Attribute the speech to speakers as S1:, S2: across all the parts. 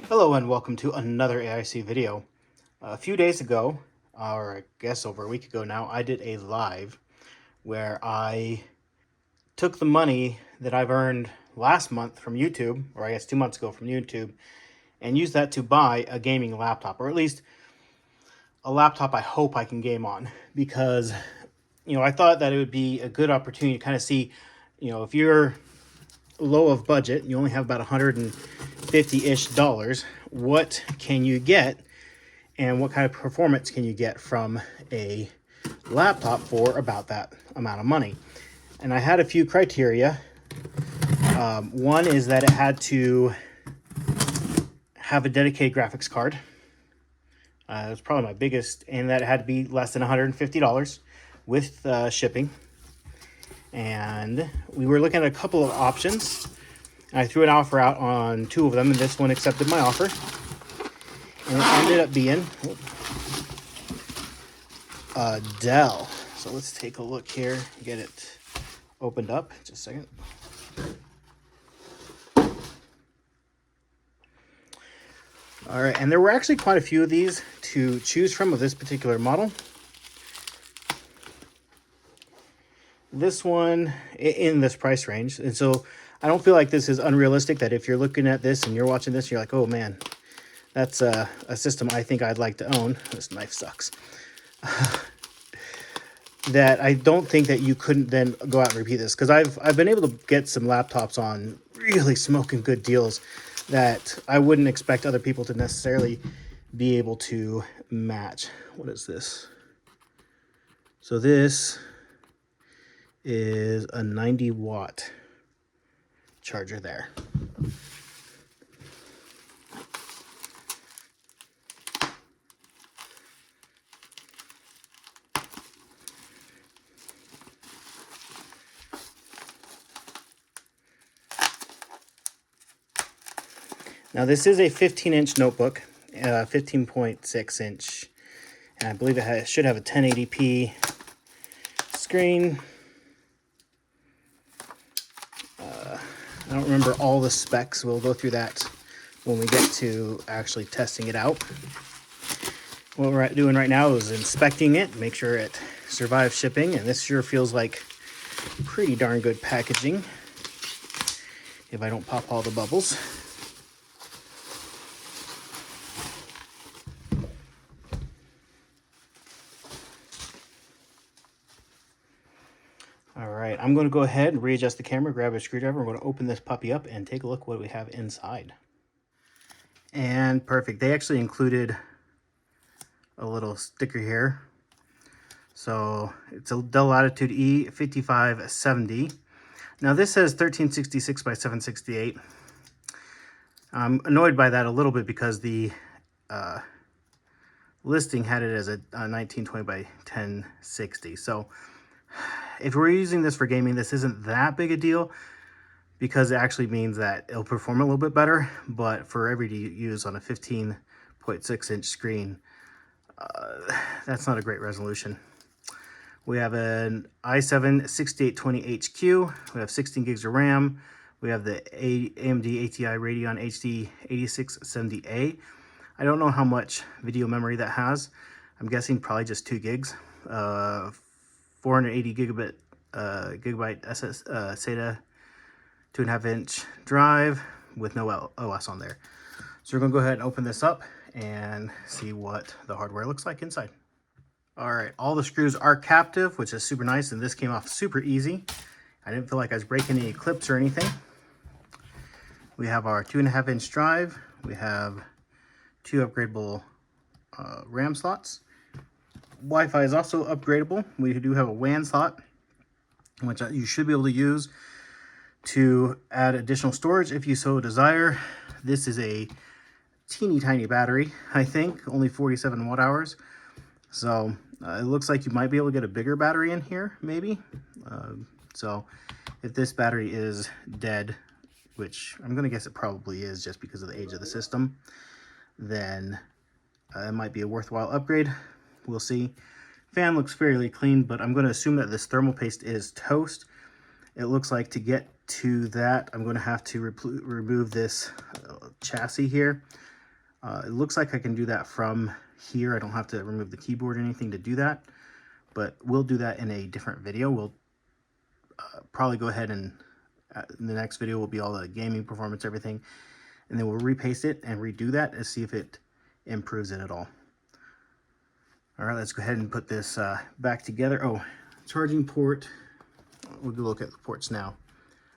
S1: Hello and welcome to another AIC video. A few days ago, or I guess over a week ago now, I did a live where I took the money that I've earned last month from YouTube, or I guess 2 months ago from YouTube, and used that to buy a gaming laptop, or at least a laptop I hope I can game on, because I thought that it would be a good opportunity to kind of see, if you're low of budget, you only have about $150-ish, what can you get and what kind of performance can you get from a laptop for about that amount of money. And I had a few criteria. One is that it had to have a dedicated graphics card. That's probably my biggest, and that it had to be less than $150 with shipping. And we were looking at a couple of options. I threw an offer out on two of them, and this one accepted my offer. And it ended up being Dell. So let's take a look here, get it opened up. Just a second. All right, and there were actually quite a few of these to choose from of this particular model. This one in this price range, and so I don't feel like this is unrealistic, that if you're looking at this and you're watching this, you're like, oh man, that's a system I think I'd like to own. This knife sucks. That I don't think that you couldn't then go out and repeat this, because I've been able to get some laptops on really smoking good deals that I wouldn't expect other people to necessarily be able to match. What is this? So this is a 90-watt charger there. Now this is a 15-inch notebook, 15.6 inch, and I believe it should have a 1080p screen. I don't remember all the specs. We'll go through that when we get to actually testing it out. What we're doing right now is inspecting it, make sure it survives shipping, and this sure feels like pretty darn good packaging, if I don't pop all the bubbles. All right, I'm going to go ahead and readjust the camera, grab a screwdriver. We're going to open this puppy up and take a look what we have inside. And perfect. They actually included a little sticker here. So it's a Dell Latitude E5570. Now this says 1366 by 768. I'm annoyed by that a little bit because the listing had it as a 1920 by 1060. So if we're using this for gaming, this isn't that big a deal, because it actually means that it'll perform a little bit better. But for everyday use on a 15.6 inch screen, that's not a great resolution. We have an i7 6820HQ. We have 16 gigs of RAM. We have the AMD ATI Radeon HD 8670A. I don't know how much video memory that has. I'm guessing probably just 2 gigs. 480 gigabyte SATA 2.5 inch drive with no OS on there. So we're gonna go ahead and open this up and see what the hardware looks like inside. All right, all the screws are captive, which is super nice, and this came off super easy. I didn't feel like I was breaking any clips or anything. We have our 2.5 inch drive. We have 2 upgradable RAM slots. Wi-Fi is also upgradable. We do have a WAN slot, which you should be able to use to add additional storage if you so desire. This is a teeny tiny battery, I think, only 47 watt hours. So it looks like you might be able to get a bigger battery in here, maybe. So if this battery is dead, which I'm going to guess it probably is just because of the age of the system, then it might be a worthwhile upgrade. We'll see. Fan looks fairly clean, but I'm going to assume that this thermal paste is toast. It looks like to get to that, I'm going to have to remove this chassis here, It looks like I can do that from here. I don't have to remove the keyboard or anything to do that, but we'll do that in a different video. We'll probably go ahead and in the next video will be all the gaming performance, everything, and then we'll repaste it and redo that and see if it improves it at all. All right, let's go ahead and put this back together. Oh, charging port. We'll go look at the ports now.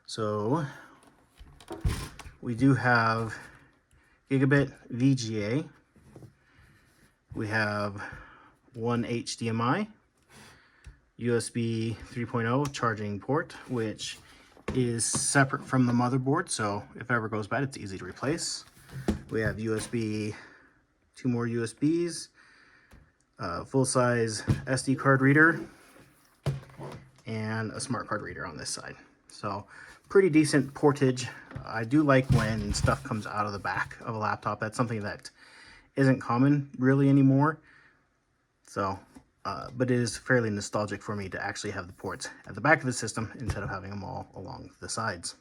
S1: So we do have gigabit VGA. We have one HDMI, USB 3.0 charging port, which is separate from the motherboard, so if it ever goes bad, it's easy to replace. We have USB, 2 more USBs, full-size SD card reader, and a smart card reader on this side. So pretty decent portage. I do like when stuff comes out of the back of a laptop. That's something that isn't common really anymore. So, but it is fairly nostalgic for me to actually have the ports at the back of the system instead of having them all along the sides.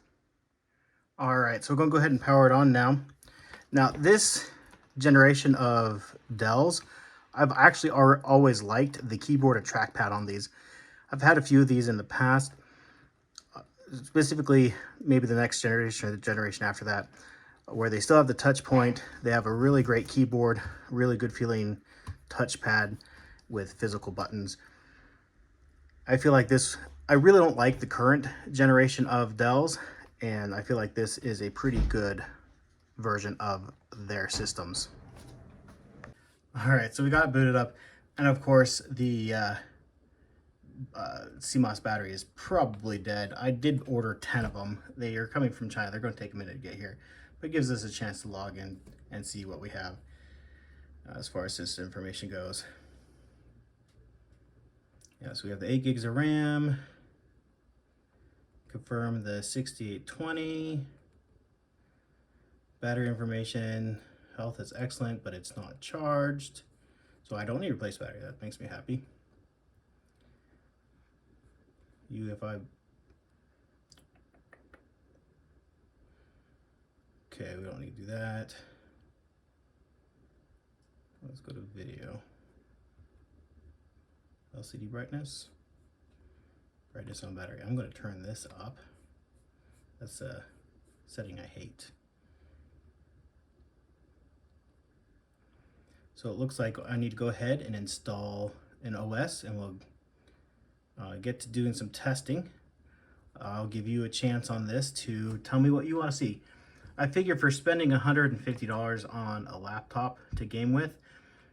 S1: All right, so we're gonna go ahead and power it on now. Now this generation of Dells, I've actually always liked the keyboard and trackpad on these. I've had a few of these in the past, specifically maybe the next generation or the generation after that, where they still have the touch point. They have a really great keyboard, really good feeling touchpad with physical buttons. I feel like this, I really don't like the current generation of Dells, and I feel like this is a pretty good version of their systems. All right, so we got it booted up, and of course the CMOS battery is probably dead. I did order 10 of them. They are coming from China. They're going to take a minute to get here, but it gives us a chance to log in and see what we have as far as system information goes. Yeah, so we have the 8 gigs of RAM. Confirm the 6820. Battery information. Health is excellent, but it's not charged. So I don't need to replace battery. That makes me happy. UEFI. Okay, we don't need to do that. Let's go to video. LCD brightness. Brightness on battery. I'm going to turn this up. That's a setting I hate. So it looks like I need to go ahead and install an OS, and we'll get to doing some testing. I'll give you a chance on this to tell me what you want to see. I figure for spending $150 on a laptop to game with,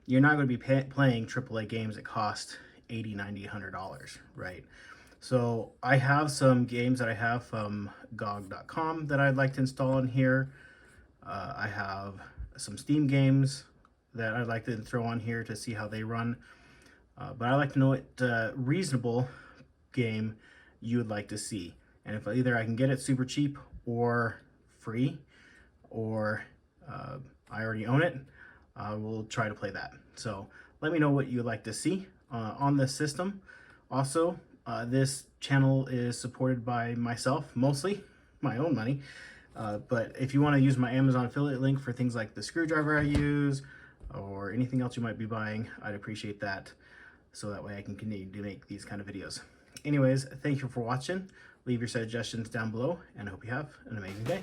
S1: you're not going to be playing AAA games that cost $80, $90, $100, right? So I have some games that I have from GOG.com that I'd like to install in here. I have some Steam games that I'd like to throw on here to see how they run. But I'd like to know what reasonable game you would like to see. And if either I can get it super cheap or free, or I already own it, we'll try to play that. So let me know what you'd like to see on this system. Also, this channel is supported by myself, mostly my own money. But if you want to use my Amazon affiliate link for things like the screwdriver I use or anything else you might be buying, I'd appreciate that, so that way I can continue to make these kind of videos. Anyways, thank you for watching. Leave your suggestions down below, and I hope you have an amazing day.